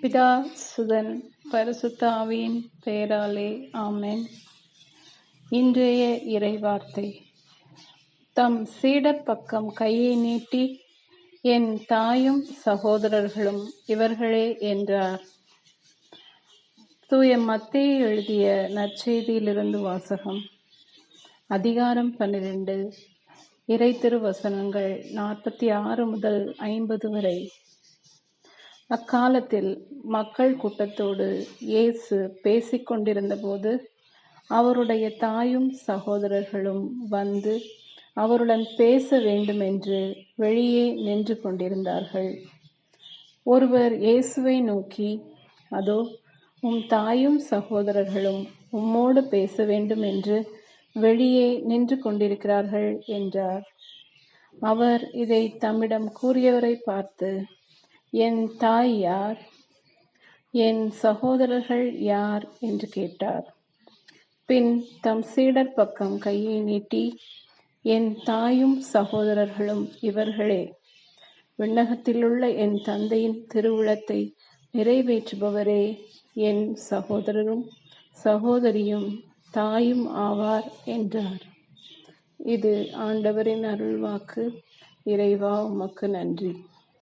பிதா சுதன் பரிசுத்த ஆவியின் பெயராலே ஆமென். இன்றைய இறைவார்த்தை. தம் சீடர் பக்கம் கையை நீட்டி, என் தாயும் சகோதரர்களும் இவர்களே என்றார். தூய மத்தேயு எழுதிய நற்செய்தியிலிருந்து வாசகம். அதிகாரம் 12. இறை திருவசனங்கள் 46 முதல் 50 வரை. அக்காலத்தில் மக்கள் கூட்டத்தோடு இயேசு பேசிக் கொண்டிருந்தபோது அவருடைய தாயும் சகோதரர்களும் வந்து அவருடன் பேச வேண்டுமென்று வெளியே நின்று கொண்டிருந்தார்கள். ஒருவர் இயேசுவை நோக்கி, அதோ உம் தாயும் சகோதரர்களும் உம்மோடு பேச வேண்டுமென்று வெளியே நின்று கொண்டிருக்கிறார்கள் என்றார். அவர் இதை தம்மிடம் கூறியவரை பார்த்து, என் தாய் யார், என் சகோதரர்கள் யார் என்று கேட்டார். பின் தம் சீடர் பக்கம் கையை நீட்டி, என் தாயும் சகோதரர்களும் இவர்களே, விண்ணகத்திலுள்ள என் தந்தையின் திருவுளத்தை நிறைவேற்றுபவரே என் சகோதரரும் சகோதரியும் தாயும் ஆவார் என்றார். இது ஆண்டவரின் அருள்வாக்கு. இறைவா, உமக்கு நன்றி.